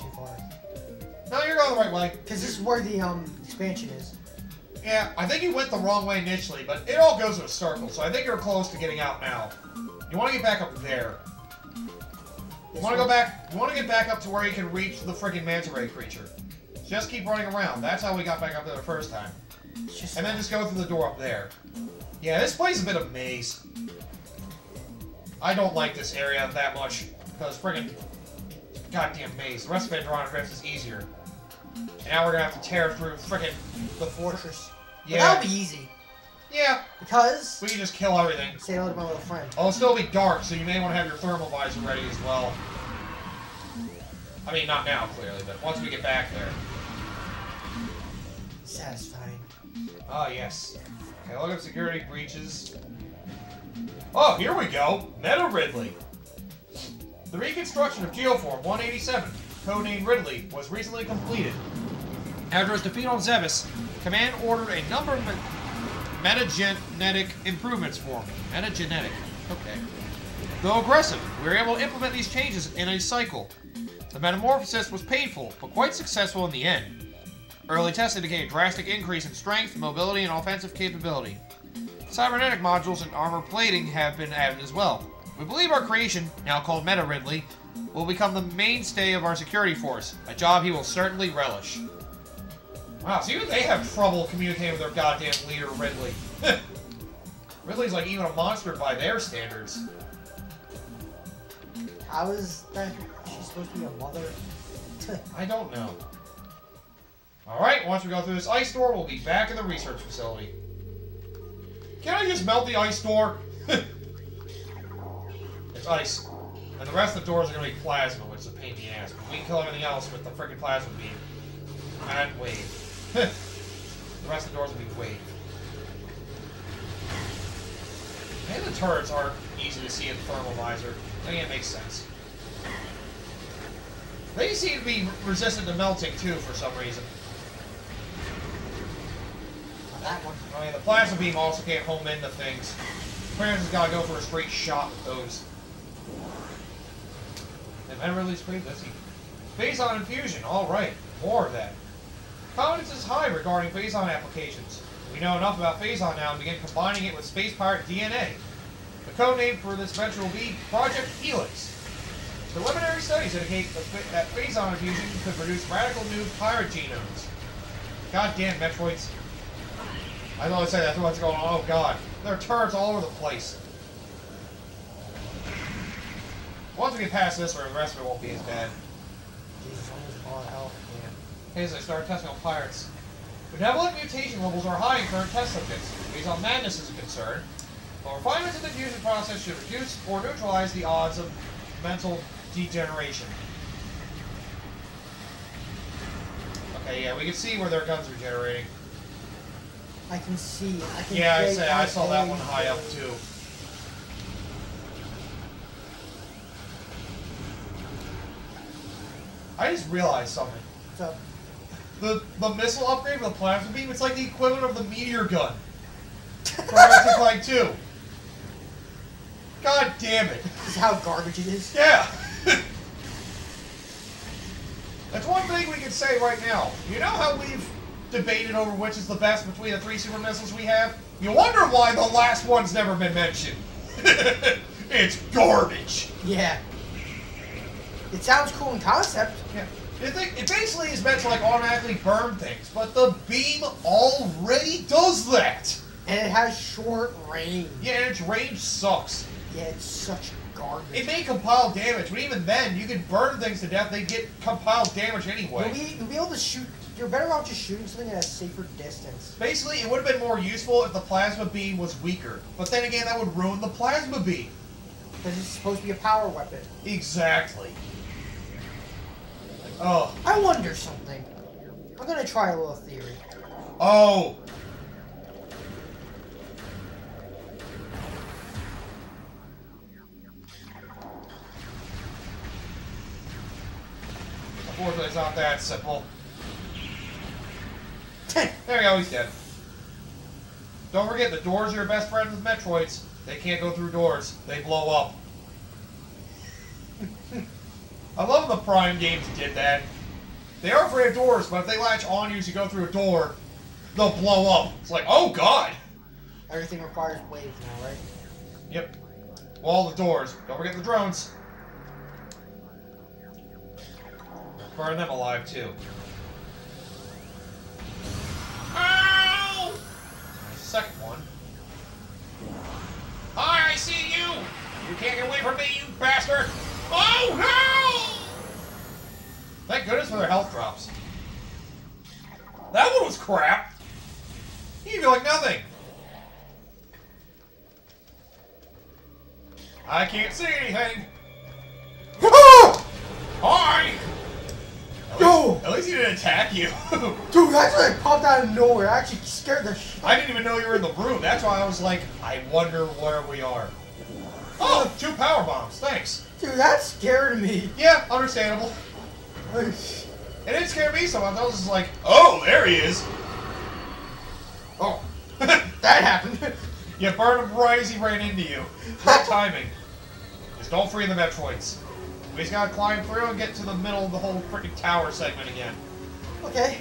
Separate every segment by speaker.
Speaker 1: too far.
Speaker 2: No, you're going the right way.
Speaker 1: Because this is where the expansion is.
Speaker 2: Yeah, I think you went the wrong way initially, but it all goes in a circle, so I think you're close to getting out now. You want to get back up there. You want to go back. You want to get back up to where you can reach the freaking manta ray creature. Just keep running around. That's how we got back up there the first time. And then just go through the door up there. Yeah, this place is a bit of a maze. I don't like this area that much because friggin' goddamn maze. The rest of Phendrana Drifts is easier. And now we're gonna have to tear through frickin'
Speaker 1: the fortress.
Speaker 2: Yeah.
Speaker 1: But that'll be easy.
Speaker 2: Yeah.
Speaker 1: Because
Speaker 2: we can just kill everything.
Speaker 1: Say hello to my little friend.
Speaker 2: Oh, it'll still be dark, so you may want to have your thermal visor ready as well. I mean, not now, clearly, but once we get back there.
Speaker 1: Satisfying.
Speaker 2: Ah, yes. Okay, look at security breaches. Oh, here we go! Meta Ridley. The reconstruction of Geoform 187, codenamed Ridley, was recently completed. After his defeat on Zebes, Command ordered a number of metagenetic improvements for him. Metagenetic. Okay. Though aggressive, we were able to implement these changes in a cycle. The metamorphosis was painful, but quite successful in the end. Early tests indicate a drastic increase in strength, mobility, and offensive capability. Cybernetic modules and armor plating have been added as well. We believe our creation, now called Meta Ridley, will become the mainstay of our security force, a job he will certainly relish. Wow, so even they have trouble communicating with their goddamn leader, Ridley. Ridley's like even a monster by their standards.
Speaker 1: How is that? She's supposed to be a mother?
Speaker 2: I don't know. Alright, once we go through this ice door, we'll be back in the research facility. Can't I just melt the ice door? It's ice. And the rest of the doors are going to be plasma, which is a pain in the ass. But we can kill everything else with the freaking plasma beam. And wave. The rest of the doors will be wave. And the turrets aren't easy to see in the thermal visor. I think it makes sense. They seem to be resistant to melting, too, for some reason.
Speaker 1: That one.
Speaker 2: Oh yeah, the plasma beam also can't home into things. Francis has got to go for a straight shot with those. And then release great, let's see. Phazon infusion, alright. More of that. Confidence is high regarding Phazon applications. We know enough about Phazon now and begin combining it with Space Pirate DNA. The code name for this venture will be Project Helix. Preliminary studies indicate that Phazon infusion could produce radical new pirate genomes. Goddamn Metroids. I know I say that's what's going on. Oh god. There are turrets all over the place. Once we get past this room, the rest of it won't be as bad.
Speaker 1: Jesus, almost all hell.
Speaker 2: Yeah. Okay, as I start testing on pirates. Benevolent mutation levels are high in current test subjects. Phazon madness is a concern. But refinements in the fusion process should reduce or neutralize the odds of mental degeneration. Okay, yeah, we can see where their guns are generating.
Speaker 1: I can see.
Speaker 2: Yeah, I saw that one high up too. I just realized something.
Speaker 1: What's up?
Speaker 2: The missile upgrade for the plasma beam, it's like the equivalent of the meteor gun. From Ratchet Clank 2. God damn it.
Speaker 1: This is how garbage it is.
Speaker 2: Yeah. That's one thing we can say right now. You know how we've debated over which is the best between the 3 super missiles we have? You wonder why the last one's never been mentioned. It's garbage.
Speaker 1: Yeah. It sounds cool in concept.
Speaker 2: Yeah. It basically is meant to like automatically burn things, but the beam already does that.
Speaker 1: And it has short range.
Speaker 2: Yeah, and its range sucks.
Speaker 1: Yeah, it's such garbage.
Speaker 2: It may compile damage, but even then, you can burn things to death, they get compiled damage anyway.
Speaker 1: You'll be able to shoot. You're better off just shooting something at a safer distance.
Speaker 2: Basically, it would have been more useful if the plasma beam was weaker. But then again, that would ruin the plasma beam.
Speaker 1: Because it's supposed to be a power weapon.
Speaker 2: Exactly. Oh.
Speaker 1: I wonder something. I'm gonna try a little theory.
Speaker 2: Oh. Unfortunately, it's not that simple. There we go, he's dead. Don't forget, the doors are your best friends with Metroids. They can't go through doors. They blow up. I love the Prime games did that. They are afraid of doors, but if they latch on you as you go through a door, they'll blow up. It's like, oh god!
Speaker 1: Everything requires waves now, right?
Speaker 2: Yep. All the doors. Don't forget the drones. Burn them alive, too. Ow! There's a second one. Hi, I see you! You can't get away from me, you bastard! Oh, no! Thank goodness for their health drops. That one was crap! You feel like nothing! I can't see anything! Hi! At least he didn't attack you.
Speaker 1: Dude, actually like popped out of nowhere. I actually scared the shit.
Speaker 2: I didn't even know you were in the room. That's why I was like, I wonder where we are. Oh, 2 power bombs. Thanks.
Speaker 1: Dude, that scared me.
Speaker 2: Yeah, understandable. It didn't scare me so much. I was just like, oh, there he is.
Speaker 1: Oh, that happened.
Speaker 2: You burned him right as he ran into you. Good timing. Just don't free the Metroids. We just gotta climb through and get to the middle of the whole freaking tower segment again.
Speaker 1: Okay.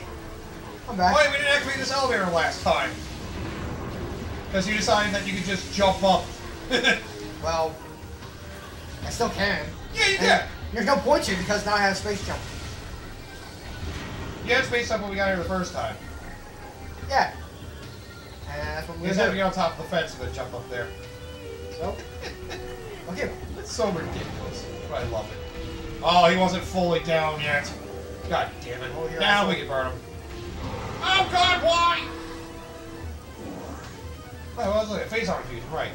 Speaker 1: I'm back.
Speaker 2: Wait, we didn't activate this elevator last time. Because you decided that you could just jump up.
Speaker 1: Well, I still can.
Speaker 2: Yeah, you can.
Speaker 1: There's no point to because now I have space jump.
Speaker 2: You had space up when we got here the first time.
Speaker 1: Yeah. And that's what
Speaker 2: We
Speaker 1: we
Speaker 2: just have to
Speaker 1: do.
Speaker 2: get on top of the fence and then jump up there.
Speaker 1: So, okay.
Speaker 2: It's so ridiculous. But I love it. Oh, he wasn't fully down yet. God damn it.
Speaker 1: Oh,
Speaker 2: Now we can burn him. Oh god, why? Oh, well, let's look at phase fusion, right.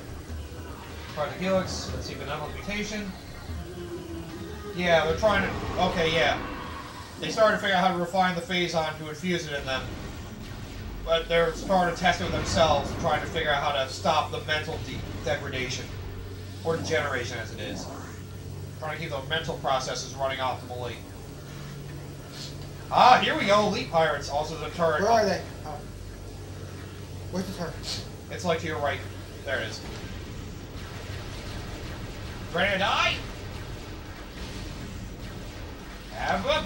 Speaker 2: Project Helix, let's see, benevolent mutation. Yeah, they're trying to... Okay, yeah. They started to figure out how to refine the phazon to infuse it in them. But they're starting to test it with themselves and trying to figure out how to stop the mental degradation. Or degeneration, as it is. Trying to keep the mental processes running optimally. Ah, here we go. Elite Pirates, also the turret.
Speaker 1: Where are they? Oh. Where's the turret?
Speaker 2: It's like to your right. There it is. Ready to die? Have them.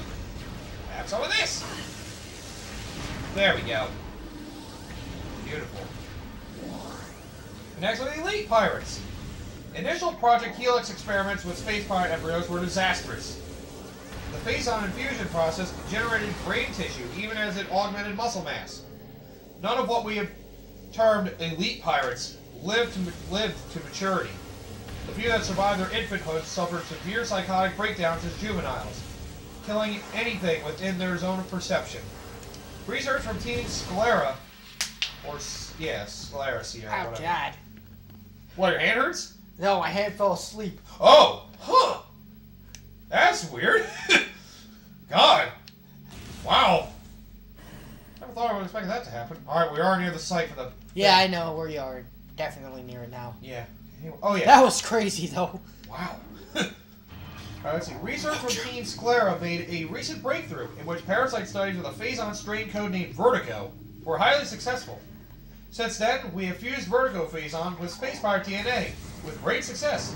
Speaker 2: Have some of this. There we go. Beautiful. Next are the Elite Pirates. Initial Project Helix experiments with space pirate embryos were disastrous. The phazon infusion process generated brain tissue even as it augmented muscle mass. None of what we have termed elite pirates lived to maturity. The few that survived their infanthood suffered severe psychotic breakdowns as juveniles, killing anything within their zone of perception. Research from Team Sclera, or yeah, Sclera,
Speaker 1: Oh,
Speaker 2: whatever.
Speaker 1: God.
Speaker 2: What, your hand hurts?
Speaker 1: No, my hand fell asleep.
Speaker 2: Oh, huh. That's weird. God. Wow. Never thought I would expect that to happen. Alright, we are near the site for the...
Speaker 1: Yeah, I know where you are. Definitely near it now.
Speaker 2: Yeah. Oh, yeah.
Speaker 1: That was crazy, though.
Speaker 2: Wow. Alright, let's see. Research from Team Sclera made a recent breakthrough in which parasite studies with a phazon strain codenamed Vertigo were highly successful. Since then, we have fused Vertigo phazon with Space Pirate DNA with great success.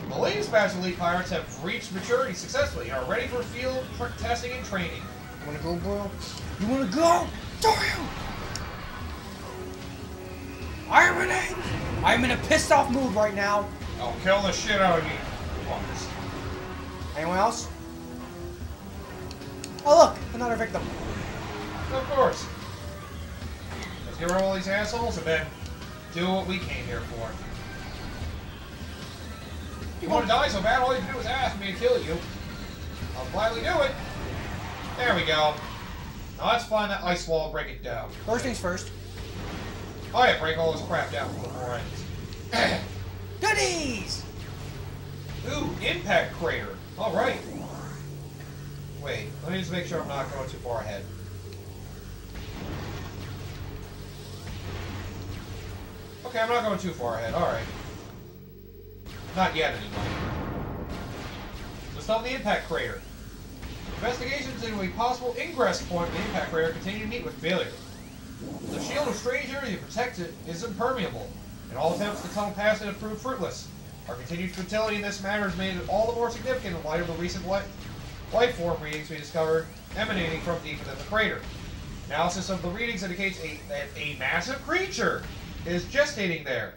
Speaker 2: The latest batch of Elite Pirates have reached maturity successfully and are ready for field testing and training.
Speaker 1: You wanna go, bro? You wanna go? Damn! I'm in a pissed off mood right now.
Speaker 2: I'll kill the shit out of you. Fuckers.
Speaker 1: Anyone else? Oh look, another victim.
Speaker 2: Of course. Let's get rid of all these assholes and then do what we came here for. If you want to die so bad, all you have to do is ask me to kill you. I'll gladly do it. There we go. Now let's find that ice wall and break it down.
Speaker 1: First things first.
Speaker 2: Oh yeah, break all this crap down before it ends.
Speaker 1: Goodies!
Speaker 2: Ooh, impact crater. Alright. Wait, let me just make sure I'm not going too far ahead. Okay, I'm not going too far ahead. Alright. Not yet, anyway. Let's stop the impact crater. Investigations into a possible ingress point of the impact crater continue to meet with failure. The shield of strange area protected is impermeable, and all attempts to tunnel past it have proved fruitless. Our continued futility in this matter is made all the more significant in light of the recent life form readings we discovered emanating from deep within the crater. Analysis of the readings indicates that a massive creature is gestating there.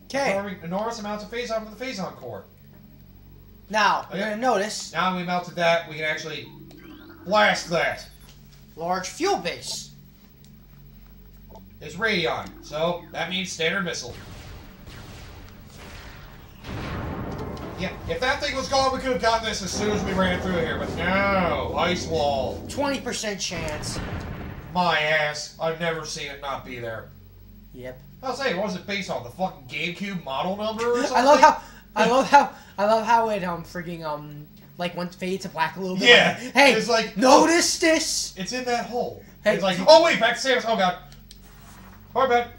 Speaker 1: Okay.
Speaker 2: Absorbing enormous amounts of phazon from the phazon core.
Speaker 1: Now, you're going to notice...
Speaker 2: Now we melted that, we can actually blast that.
Speaker 1: Large fuel base.
Speaker 2: It's Radion, so that means standard missile. Yeah, if that thing was gone, we could have gotten this as soon as we ran through here, but no, ice wall.
Speaker 1: 20% chance.
Speaker 2: My ass, I've never seen it not be there.
Speaker 1: Yep.
Speaker 2: I'll say, what was it based on? The fucking GameCube model number or something?
Speaker 1: I love how it freaking like went fade to black a little bit.
Speaker 2: Yeah.
Speaker 1: Like, hey,
Speaker 2: it's like,
Speaker 1: notice this.
Speaker 2: It's in that hole.
Speaker 1: Hey,
Speaker 2: it's like, oh wait, back to Samus. Oh god. Or bad.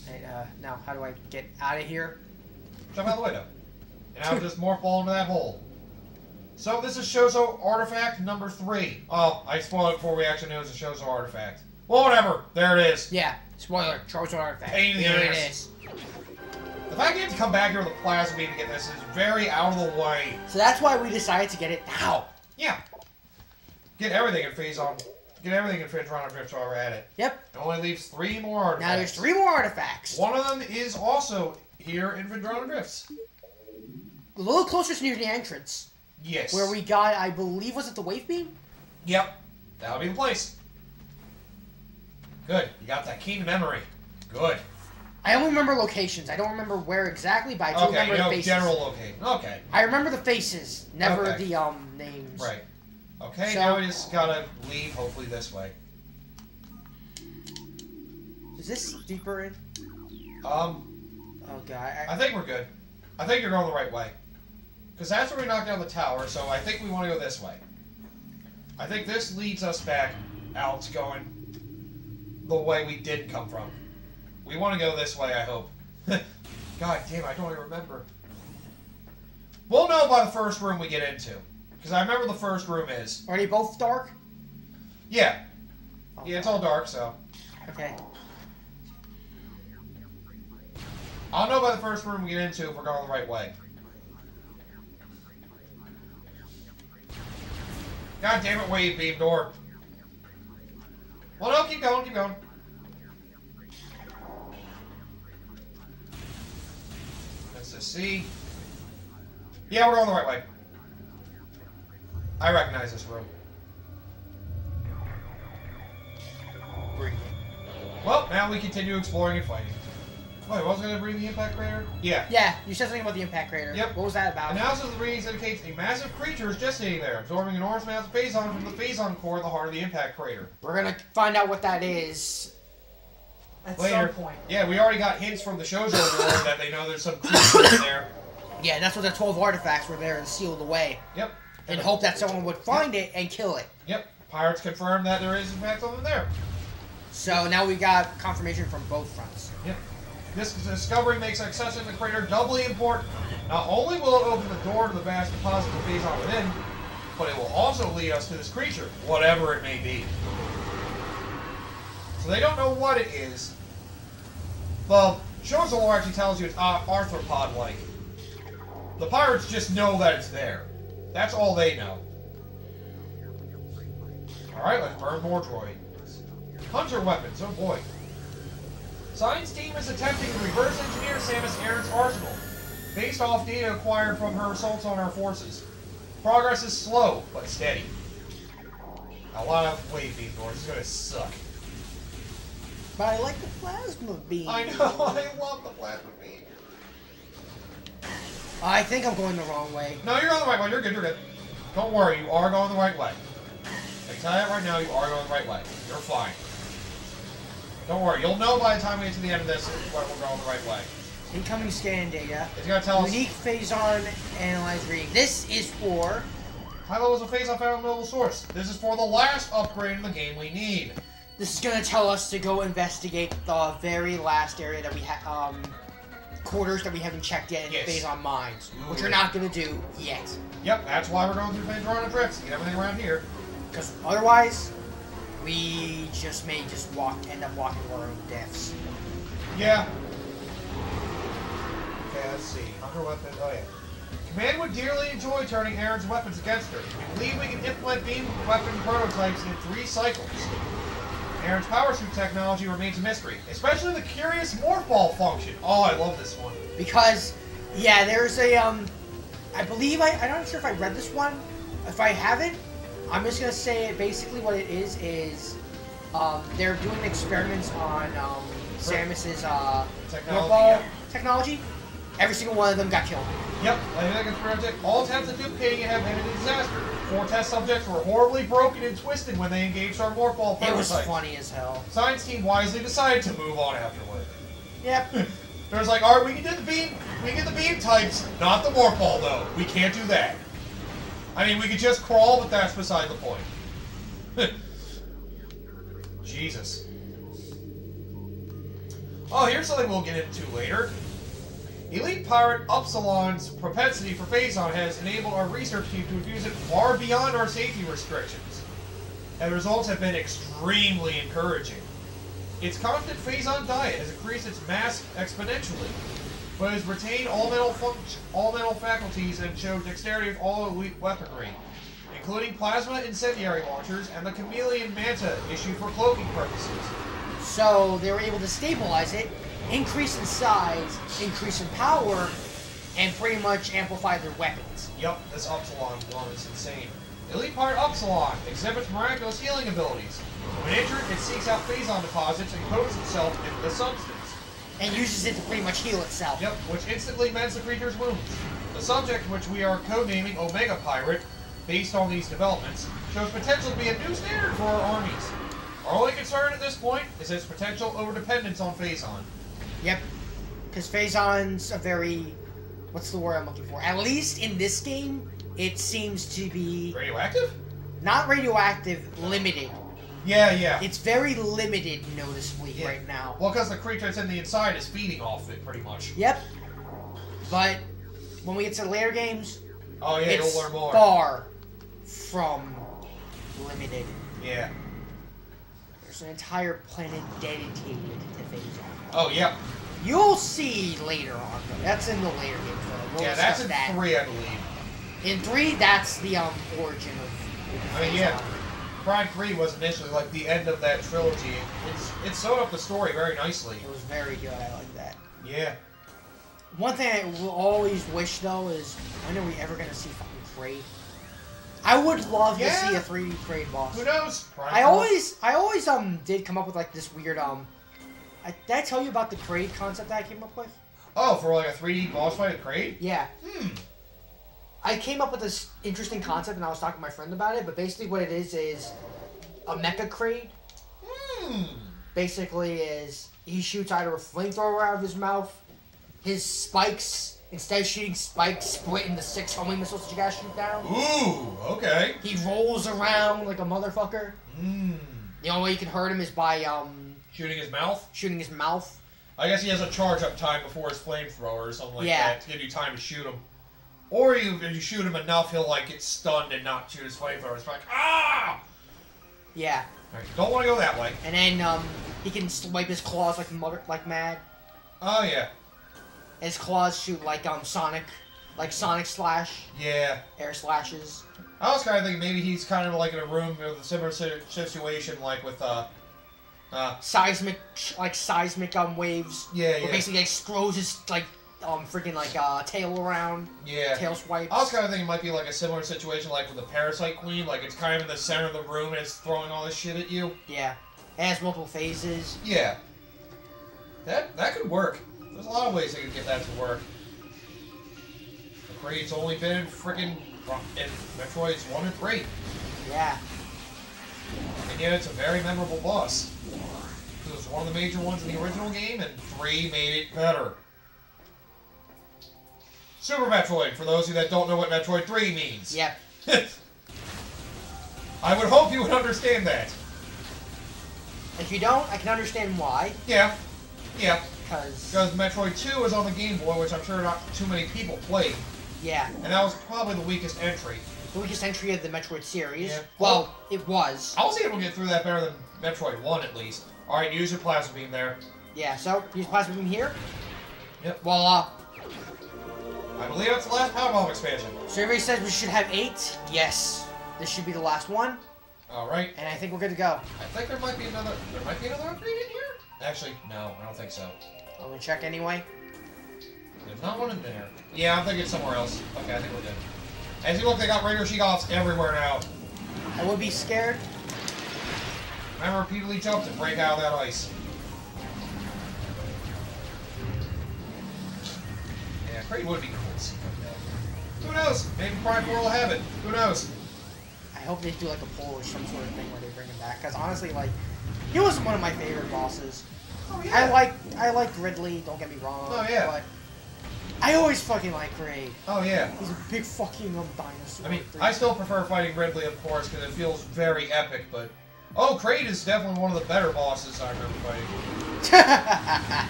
Speaker 1: Hey, now how do I get out of here?
Speaker 2: Jump out the window. And I'll just morph ball into that hole. So this is Shozo Artifact number 3. Oh, I spoiled it before we actually knew it was a Shozo Artifact. Well, whatever. There it is.
Speaker 1: Yeah. Spoiler. Shozo Artifact.
Speaker 2: Pain in the
Speaker 1: There
Speaker 2: ass.
Speaker 1: it is.
Speaker 2: The fact you have to come back here with a plasma beam to get this is very out of the way.
Speaker 1: So that's why we decided to get it now.
Speaker 2: Yeah. Get everything in Phazon. Get everything in Phendrana Drifts while we're at it.
Speaker 1: Yep.
Speaker 2: It only leaves 3 more artifacts.
Speaker 1: Now there's 3 more artifacts.
Speaker 2: One of them is also here in Phendrana Drifts.
Speaker 1: A little closer to near the entrance.
Speaker 2: Yes.
Speaker 1: Where we got, I believe, was it the wave beam?
Speaker 2: Yep. That'll be the place. Good. You got that keen memory. Good.
Speaker 1: I only remember locations. I don't remember where exactly, but I do remember the faces.
Speaker 2: General location. Okay.
Speaker 1: I remember the faces, never
Speaker 2: Okay.
Speaker 1: the names.
Speaker 2: Right. Okay,
Speaker 1: So-
Speaker 2: now we just gotta leave, hopefully this way.
Speaker 1: Is this deeper in? Oh god.
Speaker 2: I think we're good. I think you're going the right way. Because that's where we knocked down the tower, so I think we want to go this way. I think this leads us back out going the way we did come from. We want to go this way, I hope. God damn, I don't even remember. We'll know by the first room we get into. Because I remember the first room is.
Speaker 1: Are they both dark?
Speaker 2: Yeah.
Speaker 1: Oh,
Speaker 2: Yeah, it's all dark, so.
Speaker 1: Okay.
Speaker 2: I'll know by the first room we get into if we're going the right way. God damn it, wave beam door. Well, no, keep going, keep going. Let's just see. Yeah, we're going the right way. I recognize this room. Well, now we continue exploring and fighting. Wait, wasn't going to bring the impact crater? Yeah.
Speaker 1: Yeah, you said something about the impact crater.
Speaker 2: Yep.
Speaker 1: What was that about?
Speaker 2: Analysis of the readings indicates a massive creature is gestating there, absorbing enormous amounts of phazon from the phazon core in the heart of the impact crater.
Speaker 1: We're gonna find out what that is at
Speaker 2: Later.
Speaker 1: some point.
Speaker 2: Yeah, we already got hints from the Shozo world that they know there's some creature in there.
Speaker 1: Yeah, that's what the 12 artifacts were there and sealed away.
Speaker 2: Yep.
Speaker 1: In hope that someone would find it and kill it.
Speaker 2: Yep. Pirates confirmed that there is in fact something there.
Speaker 1: So now we got confirmation from both fronts.
Speaker 2: Yep. This discovery makes accessing the crater doubly important. Not only will it open the door to the vast deposit of phazon within, but it will also lead us to this creature, whatever it may be. So they don't know what it is. The Shozo lore actually tells you it's arthropod-like. The pirates just know that it's there. That's all they know. Alright, let's burn more droids. Hunter weapons, oh boy. Science team is attempting to reverse engineer Samus Aran's arsenal, based off data acquired from her assaults on our forces. Progress is slow, but steady. A lot of wave beam doors. It's gonna suck.
Speaker 1: But I like the plasma beam.
Speaker 2: I know, I love the plasma beam.
Speaker 1: I think I'm going the wrong way.
Speaker 2: No, you're on the right way. You're good, you're good. Don't worry, you are going the right way. I can tell you that right now, you are going the right way. You're fine. Don't worry, you'll know by the time we get to the end of this what we're going the right way.
Speaker 1: Incoming scan data.
Speaker 2: It's gonna tell us.
Speaker 1: Unique phazon analyze reading. This is for
Speaker 2: High levels of phazon found in mobile source. This is for the last upgrade in the game we need.
Speaker 1: This is gonna tell us to go investigate the very last area that we have, quarters that we haven't checked yet in
Speaker 2: Yes.
Speaker 1: phazon mines,
Speaker 2: Ooh.
Speaker 1: which we're not gonna do yet.
Speaker 2: Yep, that's why we're going through Phendrana Drifts to get everything around here.
Speaker 1: Because otherwise, we may end up walking to our own deaths.
Speaker 2: Yeah. Okay, let's see. Hunter weapon. Oh yeah. Command would dearly enjoy turning Aaron's weapons against her. We believe we can implement beam weapon prototypes in 3 cycles. Aaron's power suit technology remains a mystery, especially the curious morph ball function. Oh, I love this one.
Speaker 1: Because, yeah, there's a, I believe, I'm not sure if I read this one. If I haven't, I'm just going to say it, basically what it is, they're doing experiments on, Samus's, technology. Every single one of them got killed.
Speaker 2: Yep, all attempts at duplicating it have ended in disaster. 4 test subjects were horribly broken and twisted when they engaged our morph ball prototypes.
Speaker 1: It was funny as hell.
Speaker 2: Science team wisely decided to move on afterward.
Speaker 1: Yep.
Speaker 2: There was like, alright, we can get the beam types, not the morph ball though. We can't do that. I mean, we could just crawl, but that's beside the point. Jesus. Oh, here's something we'll get into later. Elite Pirate Upsilon's propensity for Phazon has enabled our research team to infuse it far beyond our safety restrictions. And the results have been extremely encouraging. Its constant Phazon diet has increased its mass exponentially, but has retained all mental faculties and showed dexterity of all elite weaponry, including plasma incendiary launchers and the chameleon manta issued for cloaking purposes.
Speaker 1: So they were able to stabilize it, increase in size, increase in power, and pretty much amplify their weapons.
Speaker 2: Yep, this Upsilon one is insane. Elite Pirate Upsilon exhibits miraculous healing abilities. When injured, it seeks out Phazon deposits and coats itself into the substance.
Speaker 1: And uses it to pretty much heal itself.
Speaker 2: Yep, which instantly mends the creature's wounds. The subject, which we are codenaming Omega Pirate, based on these developments, shows potential to be a new standard for our armies. Our only concern at this point is its potential overdependence on Phazon.
Speaker 1: Yep, because Phazon's a very, what's the word I'm looking for? At least in this game, it seems to be...
Speaker 2: Radioactive?
Speaker 1: Not radioactive, limited.
Speaker 2: Yeah.
Speaker 1: It's very limited noticeably right now.
Speaker 2: Well, because the creature that's in the inside is feeding off it, pretty much.
Speaker 1: Yep. But when we get to the later games,
Speaker 2: you'll learn more.
Speaker 1: Far from limited.
Speaker 2: Yeah.
Speaker 1: There's an entire planet dedicated to Phazon.
Speaker 2: Oh, yeah.
Speaker 1: You'll see later on, though. That's in the later games, though. We'll
Speaker 2: that's in
Speaker 1: that.
Speaker 2: 3, I believe.
Speaker 1: In 3, that's the origin of
Speaker 2: I mean, yeah. Prime 3 was initially like the end of that trilogy. It sewed up the story very nicely.
Speaker 1: It was very good. I like that.
Speaker 2: Yeah.
Speaker 1: One thing I will always wish, though, is when are we ever going to see fucking Kraid? I would love to see a 3D Kraid boss.
Speaker 2: Who knows?
Speaker 1: I always did come up with like this weird did I tell you about the Kraid concept that I came up with?
Speaker 2: Oh, for like a 3D boss fight at Kraid?
Speaker 1: Yeah. I came up with this interesting concept and I was talking to my friend about it, but basically what it is a mecha Kraid. Basically is he shoots either a flamethrower out of his mouth, his spikes, instead of shooting spikes, split into 6 homing missiles that you gotta shoot down.
Speaker 2: Ooh, okay.
Speaker 1: He rolls around like a motherfucker. The only way you can hurt him is by
Speaker 2: shooting his mouth?
Speaker 1: Shooting his mouth.
Speaker 2: I guess he has a charge up time before his flamethrower or something like that to give you time to shoot him. Or if you shoot him enough, he'll like get stunned and not shoot his flamethrower. It's like, ah!
Speaker 1: Yeah.
Speaker 2: Right, don't want to go that way.
Speaker 1: And then he can wipe his claws like mad.
Speaker 2: Oh yeah.
Speaker 1: His claws shoot like Sonic slash.
Speaker 2: Yeah.
Speaker 1: Air slashes.
Speaker 2: I was kind of thinking maybe he's kind of like in a room with a similar situation like with
Speaker 1: seismic waves.
Speaker 2: Yeah.
Speaker 1: Where basically he throws his freaking tail around.
Speaker 2: Yeah.
Speaker 1: Tail swipes.
Speaker 2: I was kind of thinking it might be like a similar situation like with the Parasite Queen, like it's kind of in the center of the room and it's throwing all this shit at you.
Speaker 1: Yeah. It has multiple phases.
Speaker 2: Yeah. That could work. There's a lot of ways they could get that to work. The Kraid's only been in frickin' in Metroid's 1 and 3.
Speaker 1: Yeah.
Speaker 2: And yet it's a very memorable boss. It was one of the major ones in the original game, and 3 made it better. Super Metroid, for those of you that don't know what Metroid 3 means.
Speaker 1: Yep.
Speaker 2: I would hope you would understand that.
Speaker 1: If you don't, I can understand why.
Speaker 2: Yeah. Yeah.
Speaker 1: Because
Speaker 2: Metroid 2 was on the Game Boy, which I'm sure not too many people played.
Speaker 1: Yeah.
Speaker 2: And that was probably the weakest entry.
Speaker 1: The weakest entry of the Metroid series.
Speaker 2: Yeah.
Speaker 1: Well, it was.
Speaker 2: I was able to get through that better than Metroid 1, at least. Alright, use your plasma beam there.
Speaker 1: Yeah, so, use plasma beam here.
Speaker 2: Yep.
Speaker 1: Voila.
Speaker 2: I believe that's the last Power Bomb expansion.
Speaker 1: So everybody says we should have 8. Yes. This should be the last one.
Speaker 2: Alright.
Speaker 1: And I think we're good to go.
Speaker 2: I think there might be another upgrade in here? Actually, no, I don't think so.
Speaker 1: I'm gonna check anyway.
Speaker 2: There's not one in there. Yeah, I'm thinking somewhere else. Okay, I think we're good. As you look, they got regular Sheegoffs everywhere now.
Speaker 1: I would be scared.
Speaker 2: Remember, repeatedly jump to break out of that ice. Yeah, Kraid would be cool to see like that. Who knows? Maybe Prime 4 will have it. Who knows?
Speaker 1: I hope they do like a poll or some sort of thing where they bring him back. Because honestly, like, he was one of my favorite bosses.
Speaker 2: Oh, yeah.
Speaker 1: I like Ridley, don't get me wrong.
Speaker 2: Oh, yeah.
Speaker 1: But I always fucking like Kraid.
Speaker 2: Oh, yeah.
Speaker 1: He's a big fucking dinosaur.
Speaker 2: I mean, I still prefer fighting Ridley, of course, because it feels very epic, but... Oh, Kraid is definitely one of the better bosses I remember fighting.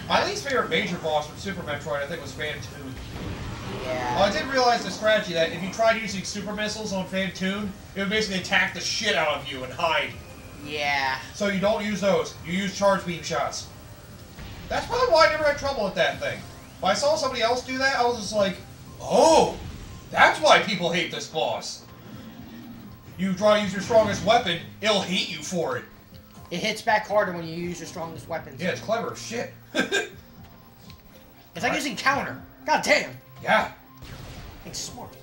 Speaker 2: My least favorite major boss from Super Metroid, I think, was Phantoon.
Speaker 1: Yeah.
Speaker 2: Well, I did realize the strategy that if you tried using super missiles on Phantoon, it would basically attack the shit out of you and hide.
Speaker 1: Yeah.
Speaker 2: So you don't use those. You use charge beam shots. That's probably why I never had trouble with that thing. When I saw somebody else do that, I was just like, oh, that's why people hate this boss. You try to use your strongest weapon, it'll hate you for it.
Speaker 1: It hits back harder when you use your strongest weapons.
Speaker 2: Yeah, it's clever as shit.
Speaker 1: It's like using counter. God damn.
Speaker 2: Yeah.
Speaker 1: It's smart.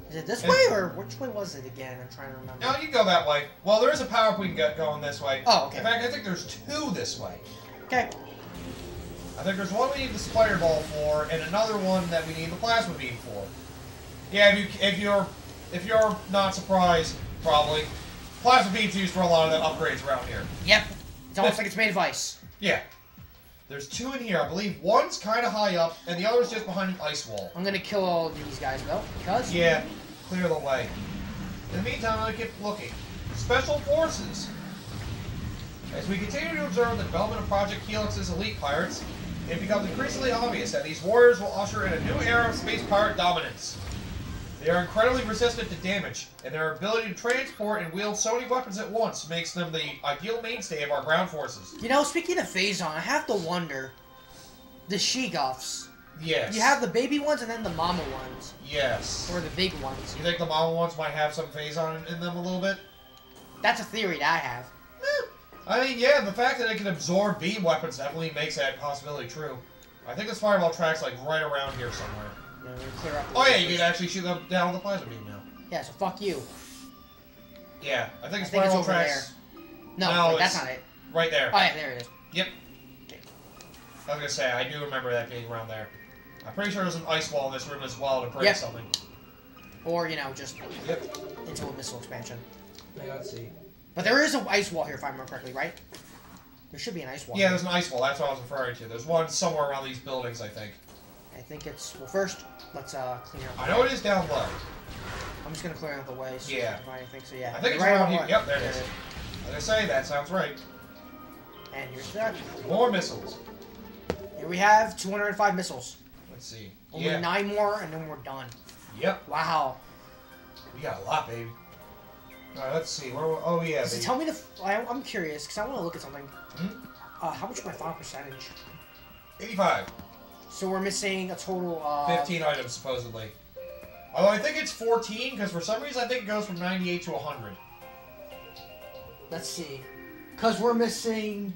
Speaker 1: Is it this way, or which way was it again? I'm trying to remember.
Speaker 2: No, you can go that way. Well, there is a power-up we can get going this way.
Speaker 1: Oh, okay.
Speaker 2: In fact, I think there's 2 this way.
Speaker 1: Okay.
Speaker 2: I think there's one we need the spider ball for, and another one that we need the plasma beam for. Yeah, if you're not surprised, probably, plasma beam's used for a lot of the upgrades around here.
Speaker 1: Yep. It's almost like it's made of ice.
Speaker 2: Yeah. There's 2 in here. I believe one's kind of high up, and the other's just behind an ice wall.
Speaker 1: I'm gonna kill all of these guys though, because.
Speaker 2: Yeah. Clear the way. In the meantime, I'm gonna keep looking. Special Forces. As we continue to observe the development of Project Helix's elite pirates, it becomes increasingly obvious that these warriors will usher in a new era of space pirate dominance. They are incredibly resistant to damage, and their ability to transport and wield so many weapons at once makes them the ideal mainstay of our ground forces.
Speaker 1: You know, speaking of Phazon, I have to wonder, the Sheegoffs.
Speaker 2: Yes.
Speaker 1: You have the baby ones and then the mama ones.
Speaker 2: Yes.
Speaker 1: Or the big ones.
Speaker 2: You think the mama ones might have some Phazon in them a little bit?
Speaker 1: That's a theory that I have.
Speaker 2: I mean, yeah, the fact that it can absorb beam weapons definitely makes that possibility true. I think this fireball track's like right around here somewhere.
Speaker 1: Yeah, we're gonna clear up the
Speaker 2: Oh yeah, you can actually shoot them down with the plasma beam now.
Speaker 1: Yeah, so fuck you.
Speaker 2: Yeah, I think
Speaker 1: it's
Speaker 2: fireball
Speaker 1: over
Speaker 2: track's
Speaker 1: there. No, wait, that's
Speaker 2: it's
Speaker 1: not it.
Speaker 2: right there.
Speaker 1: Oh yeah, there it is.
Speaker 2: Yep.
Speaker 1: Okay.
Speaker 2: I was gonna say, I do remember that being around there. I'm pretty sure there's an ice wall in this room as well to break
Speaker 1: Yep.
Speaker 2: something.
Speaker 1: Or, you know, just
Speaker 2: Yep.
Speaker 1: into a missile expansion.
Speaker 2: Yeah, let's see.
Speaker 1: But there is an ice wall here, if I remember correctly, right? There should be an ice wall.
Speaker 2: Yeah,
Speaker 1: here.
Speaker 2: there's an ice wall. That's what I was referring to. There's one somewhere around these buildings, I think.
Speaker 1: I think it's... Well, first, let's clean up.
Speaker 2: I know it is down low.
Speaker 1: I'm just gonna clear out the way so
Speaker 2: Yeah.
Speaker 1: I can find anything. So yeah.
Speaker 2: I think it's
Speaker 1: right
Speaker 2: around
Speaker 1: on
Speaker 2: here.
Speaker 1: one.
Speaker 2: Yep, there it is. As I say, that sounds right.
Speaker 1: And here's that.
Speaker 2: More missiles.
Speaker 1: Here we have 205 missiles.
Speaker 2: Let's see.
Speaker 1: Only
Speaker 2: Yeah.
Speaker 1: 9 more, and then we're done.
Speaker 2: Yep.
Speaker 1: Wow.
Speaker 2: We got a lot, baby. Alright, let's see. Oh, yeah,
Speaker 1: So
Speaker 2: baby.
Speaker 1: tell me I'm curious, because I want to look at something.
Speaker 2: Hmm?
Speaker 1: How much is my final percentage?
Speaker 2: 85.
Speaker 1: So we're missing a total of...
Speaker 2: 15 items, supposedly. Although I think it's 14, because for some reason I think it goes from 98 to 100.
Speaker 1: Let's see. Because we're missing...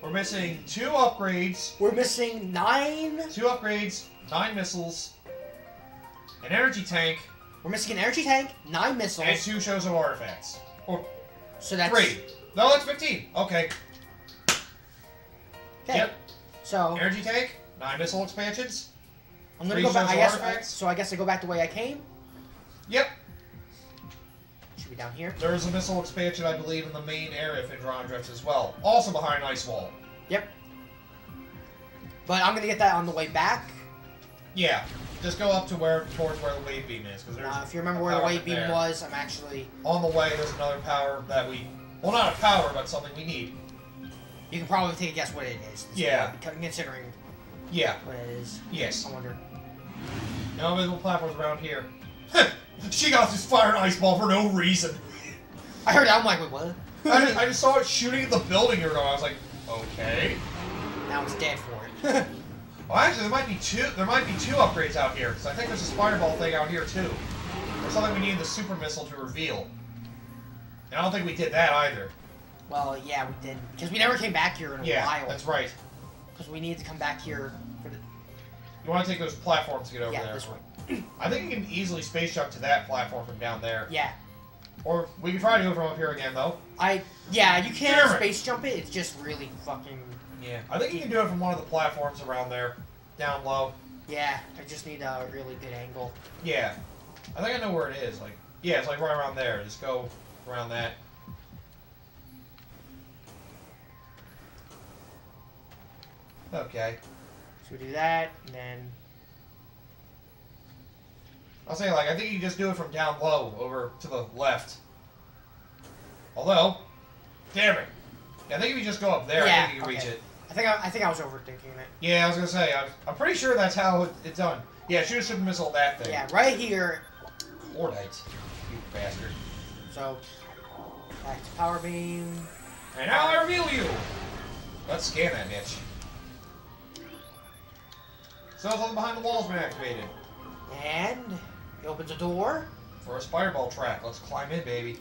Speaker 2: We're missing 2 upgrades.
Speaker 1: We're missing 9...
Speaker 2: 2 upgrades, 9 missiles, an energy tank,
Speaker 1: We're missing an energy tank, 9 missiles.
Speaker 2: and 2 shows of artifacts. Or
Speaker 1: So that's...
Speaker 2: 3. No, that's 15. Okay.
Speaker 1: Okay.
Speaker 2: Yep.
Speaker 1: So...
Speaker 2: Energy tank, 9 missile expansions.
Speaker 1: I'm gonna
Speaker 2: 3
Speaker 1: go back,
Speaker 2: shows
Speaker 1: I
Speaker 2: of
Speaker 1: guess...
Speaker 2: artifacts.
Speaker 1: So I guess I go back the way I came.
Speaker 2: Yep.
Speaker 1: Should be down here.
Speaker 2: There is a missile expansion, I believe, in the main area of Phendrana Drifts as well. Also behind an ice wall.
Speaker 1: Yep. But I'm gonna get that on the way back.
Speaker 2: Yeah. Just go up to towards where the wave beam is, because there's.
Speaker 1: If you remember
Speaker 2: a
Speaker 1: where the
Speaker 2: power
Speaker 1: wave beam
Speaker 2: there.
Speaker 1: was, I'm actually...
Speaker 2: On the way, there's another power that we. Well, not a power, but something we need.
Speaker 1: You can probably take a guess what it is.
Speaker 2: Yeah.
Speaker 1: Considering
Speaker 2: Yeah.
Speaker 1: what it is.
Speaker 2: Yes.
Speaker 1: I wonder.
Speaker 2: No invisible platforms around here. She got this fire ice ball for no reason.
Speaker 1: I heard that, I'm like, wait, what?
Speaker 2: I just saw it shooting at the building you're going. I was like, okay.
Speaker 1: Now it's dead for it.
Speaker 2: Well, actually, there might be two. There might be two upgrades out here, because I think there's a spider ball thing out here too. Or something we need the super missile to reveal. And I don't think we did that either.
Speaker 1: Well, yeah, we did because we never came back here in a while.
Speaker 2: Yeah, that's right.
Speaker 1: Because we needed to come back here for the.
Speaker 2: You want to take those platforms to get over there?
Speaker 1: Yeah, this way.
Speaker 2: I think you can easily space jump to that platform from down there.
Speaker 1: Yeah.
Speaker 2: Or we can try to do it from up here again, though.
Speaker 1: Yeah, you can space jump it. It's just really fucking.
Speaker 2: Yeah, I think you can do it from one of the platforms around there, down low.
Speaker 1: Yeah, I just need a really good angle.
Speaker 2: Yeah, I think I know where it is. Like, yeah, it's like right around there. Just go around that. Okay.
Speaker 1: So we do that, and then.
Speaker 2: I'll say, like, I think you can just do it from down low over to the left. Although, damn it. Yeah, I think if you just go up there, I think you can reach it.
Speaker 1: I think I was overthinking it.
Speaker 2: Yeah, I was gonna say, I'm pretty sure that's how it's done. Yeah, shoot a super missile at that thing.
Speaker 1: Yeah, right here.
Speaker 2: Cordite, you bastard.
Speaker 1: So, back to power beam.
Speaker 2: And now I reveal you! Let's scan that bitch. Cells on behind the wall's been activated.
Speaker 1: And it opens a door.
Speaker 2: For a spider ball track. Let's climb in, baby.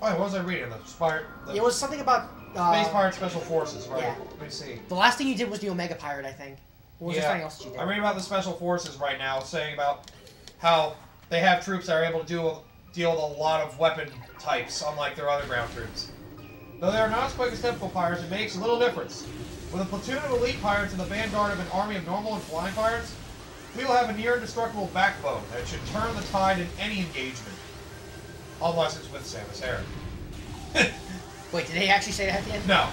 Speaker 2: Oh, what was I reading?
Speaker 1: It was something about...
Speaker 2: Space Pirate Special Forces, right?
Speaker 1: Yeah.
Speaker 2: Let me see.
Speaker 1: The last thing you did was the Omega Pirate, I think. Or was there something else that you did?
Speaker 2: I'm reading about the Special Forces right now, saying about how they have troops that are able to deal with a lot of weapon types, unlike their other ground troops. Though they are not as quick as typical pirates, it makes a little difference. With a platoon of elite pirates in the vanguard of an army of normal and flying pirates, we will have a near indestructible backbone that should turn the tide in any engagement. Unless it's with Samus Aran.
Speaker 1: Wait, did they actually say that at the end?
Speaker 2: No.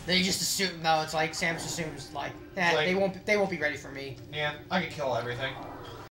Speaker 1: They just assume. No, it's like Samus assumes like that. Like, they won't be ready for me.
Speaker 2: Yeah, I can kill everything.